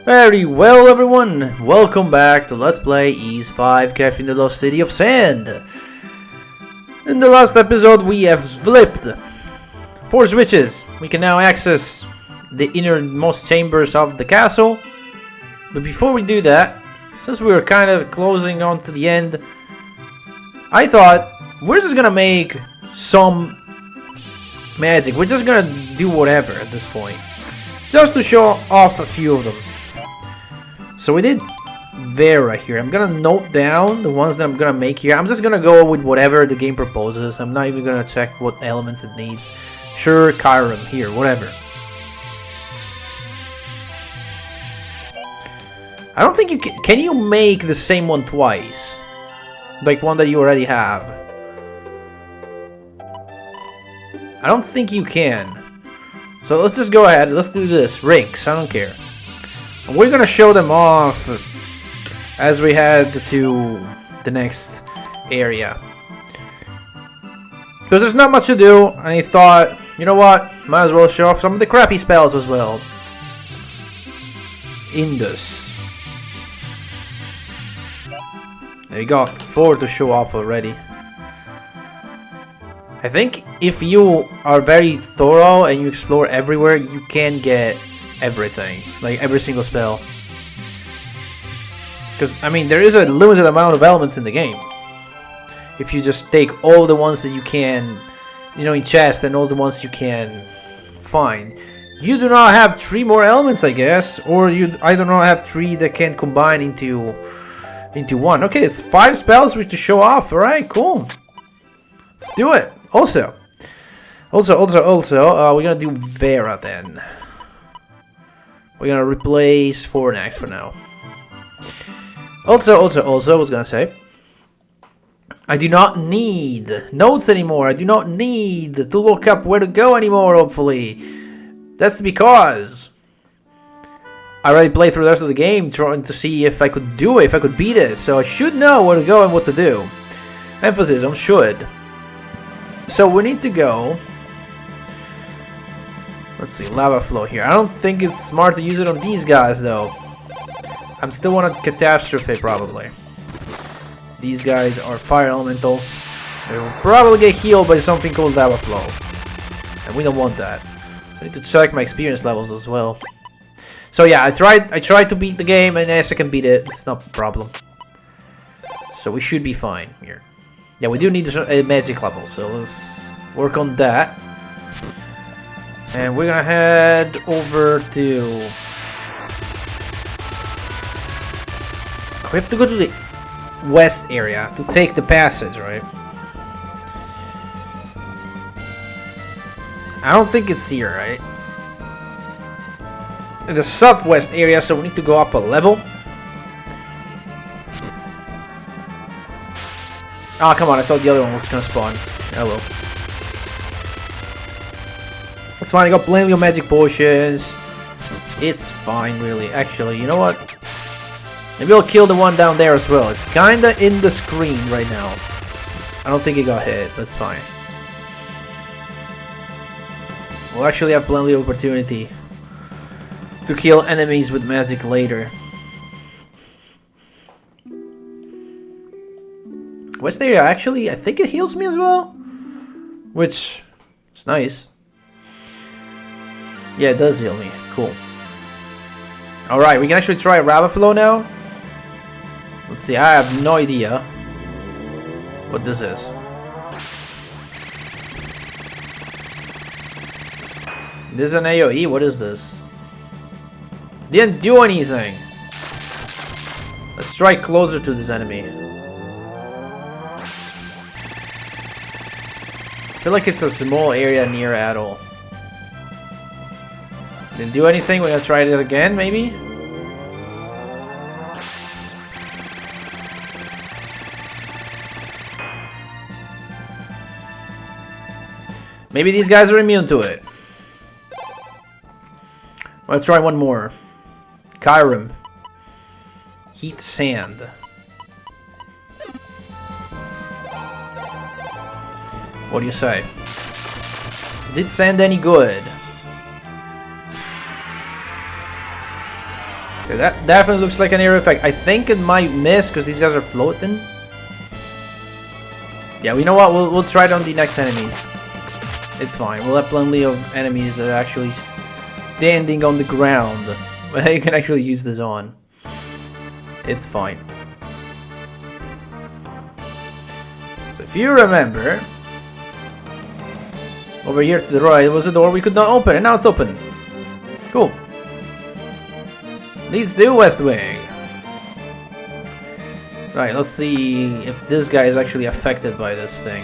Very well, everyone. Welcome back to Let's Play Ys 5 Kefin the Lost City of Sand. In the last episode, we have flipped 4 switches. We can now access the innermost chambers of the castle. But before we do that, since we were kind of closing on to the end, I thought we're just gonna make some magic. We're just gonna do whatever at this point, just to show off a few of them. So we did Vera here. I'm gonna note down the ones that I'm gonna make here. I'm just gonna go with whatever the game proposes. I'm not even gonna check what elements it needs. Sure, Kyrum here, whatever. I don't think you can you make the same one twice? Like one that you already have? I don't think you can. So let's just go ahead. Let's do this. Rings, I don't care. And we're gonna show them off as we head to the next area. Because there's not much to do, and I thought, you know what? Might as well show off some of the crappy spells as well. Indus. There you go, 4 to show off already. I think if you are very thorough and you explore everywhere, you can get everything. Like every single spell. Because, I mean, there is a limited amount of elements in the game. If you just take all the ones that you can, you know, in chest and all the ones you can find. You do not have 3 more elements, I guess. Or I do not have 3 that can combine into one. Okay, it's 5 spells to show off. Alright, cool. Let's do it. Also, we're gonna do Vera then. We're gonna replace Fornax for now. Also, I was gonna say, I do not need notes anymore. I do not need to look up where to go anymore, hopefully. That's because I already played through the rest of the game trying to see if I could do it, if I could beat it. So I should know where to go and what to do. Emphasis on should. So we need to go. Let's see, lava flow here. I don't think it's smart to use it on these guys though. I'm still on a catastrophe probably. These guys are fire elementals. They will probably get healed by something called lava flow. And we don't want that. So I need to check my experience levels as well. So yeah, I tried to beat the game, and yes, I can beat it. It's not a problem. So we should be fine here. Yeah, we do need a magic level, so let's work on that. And we're gonna head over to... We have to go to the west area to take the passage, right? I don't think it's here, right? In the southwest area, so we need to go up a level. Ah, come on, I thought the other one was gonna spawn. Hello. That's fine, I got plenty of magic potions. It's fine, really. Actually, you know what? Maybe I'll kill the one down there as well. It's kinda in the screen right now. I don't think it got hit. That's fine. We'll actually have plenty of opportunity to kill enemies with magic later. West area, actually, I think it heals me as well. Which is nice. Yeah, it does heal me. Cool. Alright, we can actually try Lava Flow now. Let's see, I have no idea what this is. This is an AoE? What is this? Didn't do anything. Let's try closer to this enemy. I feel like it's a small area near Adol. Didn't do anything. We're gonna try it again, maybe? Maybe these guys are immune to it. Let's try one more. Kyrum. Heat sand. What do you say? Is it sand any good? Okay, that definitely looks like an air effect. I think it might miss because these guys are floating. Yeah, you know what? We'll try it on the next enemies. It's fine. We'll have plenty of enemies that are actually standing on the ground. But you can actually use this on. It's fine. So if you remember, over here to the right was a door we could not open, and now it's open. Cool. Leads to West Wing. Right, let's see if this guy is actually affected by this thing.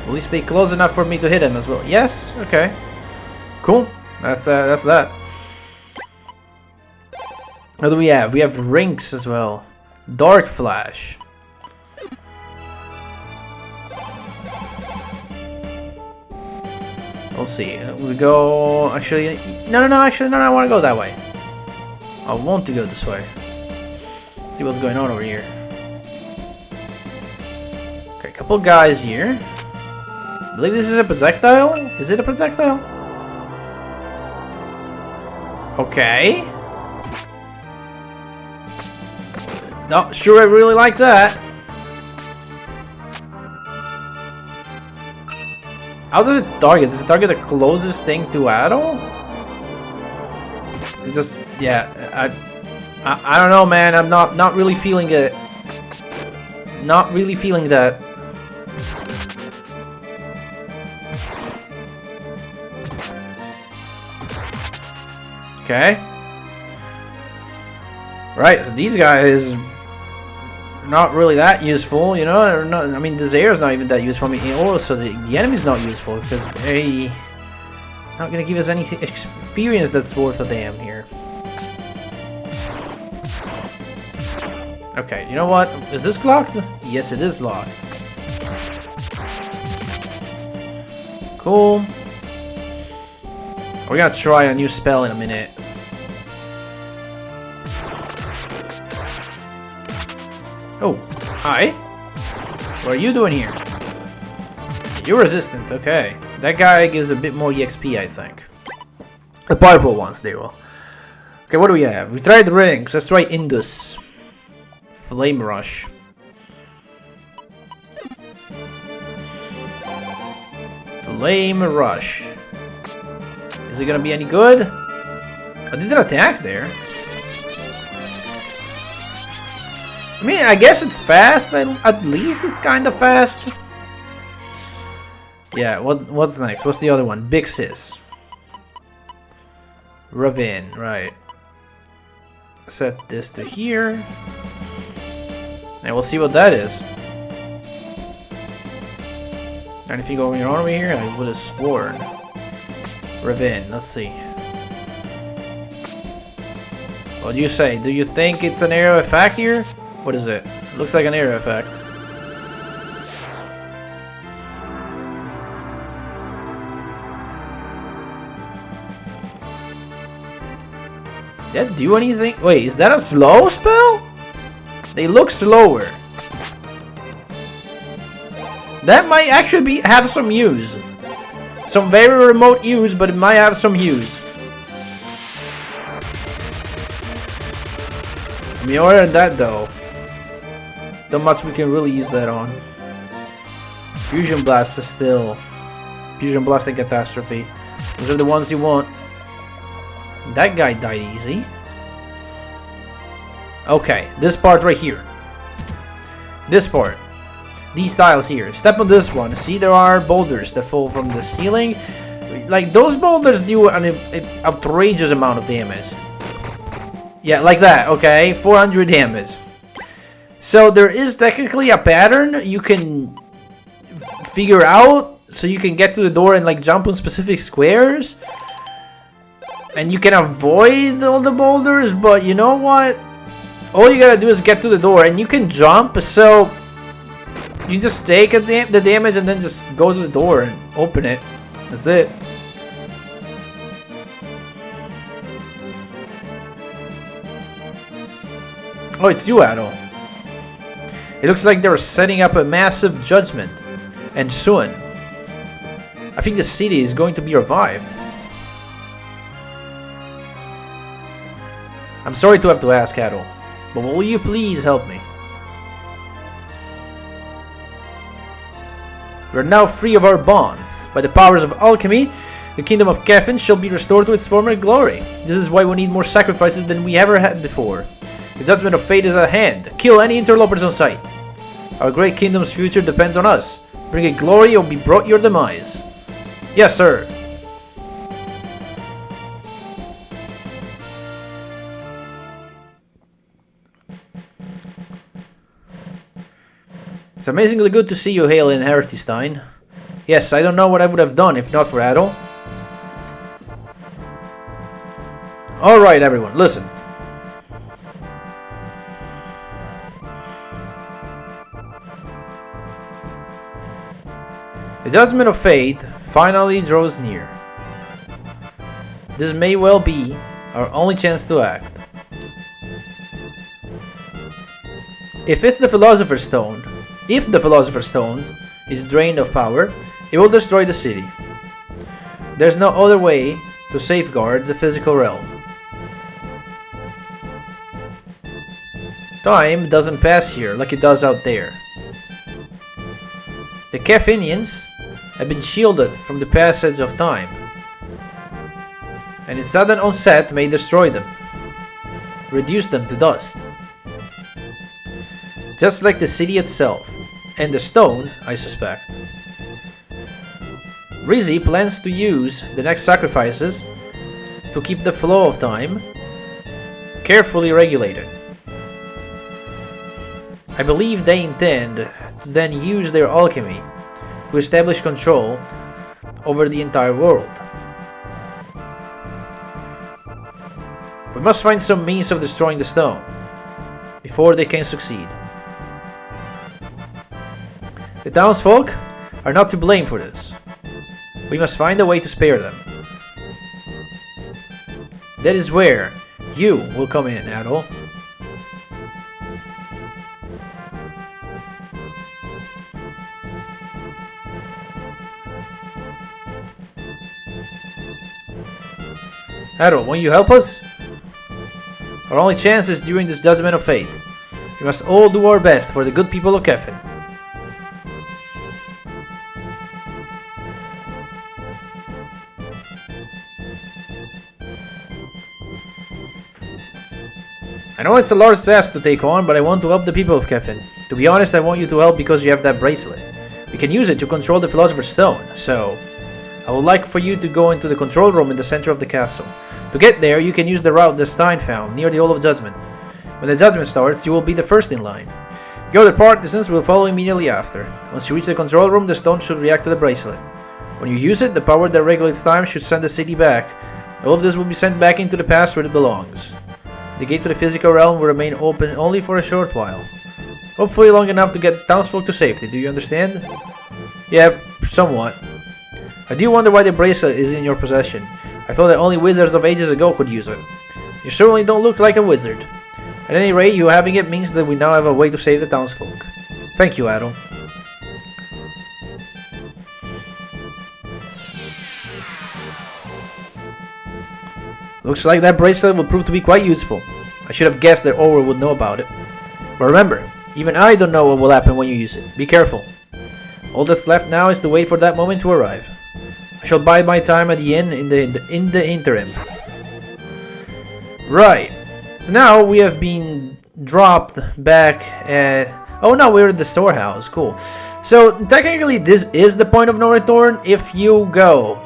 At least stay close enough for me to hit him as well. Yes? Okay. Cool. That's that. What do we have? We have Rinks as well. Dark Flash. We'll see. We go... Actually... No, I want to go that way. I want to go this way. See what's going on over here. Okay, couple guys here. I believe this is a projectile? Is it a projectile? Okay. Not sure I really like that. How does it target? Does it target the closest thing to Adol? It just, yeah, I don't know, man. I'm not really feeling it. Not really feeling that. Okay. Right, so these guys not really that useful, you know. Not, I mean, this air is not even that useful. I mean, also the enemy's not useful because they not gonna give us any experience that's worth a damn here. Okay, you know what? Is this locked? Yes, it is locked. Cool. We're gonna try a new spell in a minute. Oh, hi. What are you doing here? You're resistant, okay. That guy gives a bit more EXP, I think. The purple ones, they will. Okay, what do we have? We tried the rings. Let's try Indus. Flame Rush. Flame Rush. Is it gonna be any good? I did an attack there. I mean, I guess it's fast. At least it's kind of fast. Yeah, what's next? What's the other one? Big Sis. Ravin, right. Set this to here. And we'll see what that is. Anything going on over here? I would have sworn. Ravin, let's see. What do you say? Do you think it's an area effect here? What is it? Looks like an area effect. Did that do anything? Wait, is that a slow spell? They look slower. That might actually have some use. Some very remote use, but it might have some use. I mean, other than that though, not much we can really use that on. Fusion Blast is still... Fusion Blast and Catastrophe. Those are the ones you want. That guy died easy. Okay, this part right here. This part. These tiles here. Step on this one. See, there are boulders that fall from the ceiling. Like, those boulders do an outrageous amount of damage. Yeah, like that, okay? 400 damage. So there is technically a pattern you can figure out so you can get to the door and like jump on specific squares. And you can avoid all the boulders, but you know what? All you gotta do is get to the door and you can jump, so you just take the damage and then just go to the door and open it. That's it. Oh, it's you, Adol. It looks like they're setting up a massive judgment. And soon, I think the city is going to be revived. I'm sorry to have to ask, Adol, but will you please help me? We are now free of our bonds. By the powers of alchemy, the kingdom of Kefin shall be restored to its former glory. This is why we need more sacrifices than we ever had before. The judgment of fate is at hand. Kill any interlopers on sight. Our great kingdom's future depends on us. Bring it glory or be brought your demise. Yes, sir. It's amazingly good to see you, Hail in Hertestein. Yes, I don't know what I would have done if not for Adol. Alright everyone, listen. The judgment of fate finally draws near. This may well be our only chance to act. If the Philosopher's Stone is drained of power, it will destroy the city. There's no other way to safeguard the physical realm. Time doesn't pass here like it does out there. The Kefinians have been shielded from the passage of time, and its sudden onset may destroy them, reduce them to dust. Just like the city itself, and the stone, I suspect. Rizzi plans to use the next sacrifices to keep the flow of time carefully regulated. I believe they intend to then use their alchemy to establish control over the entire world. We must find some means of destroying the stone before they can succeed. The townsfolk are not to blame for this. We must find a way to spare them. That is where you will come in, Adol. Adol, won't you help us? Our only chance is during this judgment of fate. We must all do our best for the good people of Kefin. I know it's a large task to take on, but I want to help the people of Kefin. To be honest, I want you to help because you have that bracelet. We can use it to control the Philosopher's Stone, so I would like for you to go into the control room in the center of the castle. To get there, you can use the route that Stein found, near the Hall of Judgment. When the judgment starts, you will be the first in line. Your other partisans will follow immediately after. Once you reach the control room, the stone should react to the bracelet. When you use it, the power that regulates time should send the city back. All of this will be sent back into the past where it belongs. The gate to the physical realm will remain open only for a short while. Hopefully long enough to get townsfolk to safety, do you understand? Yeah, somewhat. I do wonder why the bracelet is in your possession. I thought that only wizards of ages ago could use it. You certainly don't look like a wizard. At any rate, you having it means that we now have a way to save the townsfolk. Thank you, Adol. Looks like that bracelet will prove to be quite useful. I should have guessed that Orwell would know about it. But remember, even I don't know what will happen when you use it. Be careful. All that's left now is to wait for that moment to arrive. I shall bide my time at the inn in the interim. Right. So now we have been dropped back at... Oh no, we're at the storehouse. Cool. So technically this is the point of no return if you go.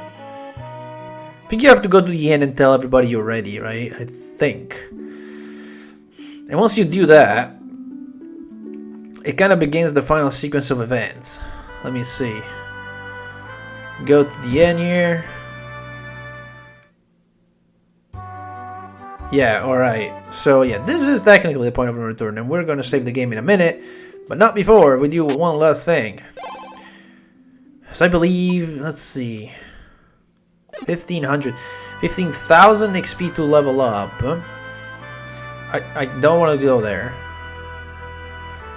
I think you have to go to the inn and tell everybody you're ready, right? I think. And once you do that, it kind of begins the final sequence of events. Let me see. Go to the inn here. Yeah, alright. So yeah, this is technically the point of no return, and we're gonna save the game in a minute, but not before we do one last thing. So I believe, let's see, 15,000 XP to level up. I don't want to go there.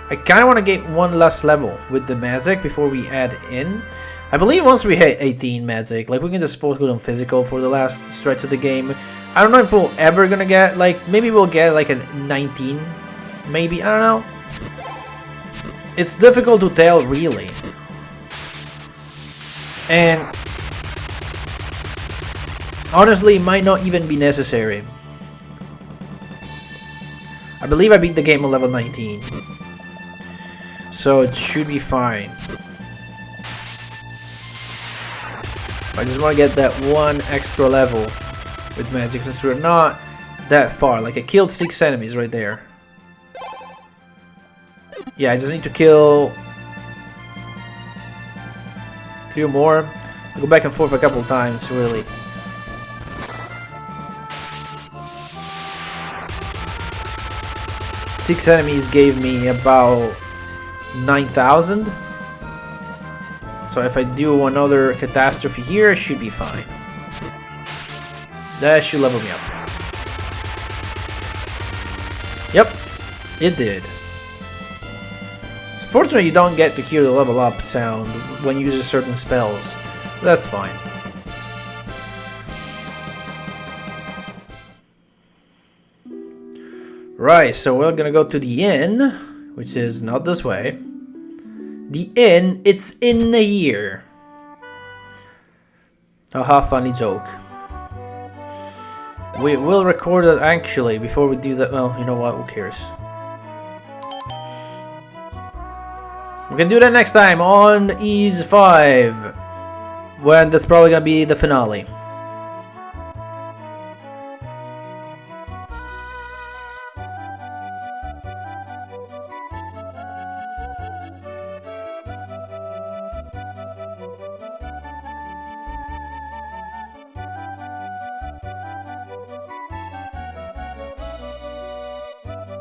I kind of want to get one last level with the magic before we add in. I believe once we hit 18 magic, like we can just focus on physical for the last stretch of the game. I don't know if we'll ever gonna get like, maybe we'll get like a 19, maybe, I don't know. It's difficult to tell really. And honestly, it might not even be necessary. I believe I beat the game on level 19. So it should be fine. I just want to get that one extra level with magic since we're not that far. Like I killed 6 enemies right there. Yeah, I just need to kill a few more. I'll go back and forth a couple times, really. Six enemies gave me about 9,000. So if I do another catastrophe here, it should be fine. That should level me up. Yep, it did. So fortunately, you don't get to hear the level up sound when you use certain spells. That's fine. Right, so we're gonna go to the inn, which is not this way. The inn, it's in the year. Haha, funny joke. We will record it actually before we do that. Well, you know what, who cares? We can do that next time on Ys 5. When that's probably gonna be the finale.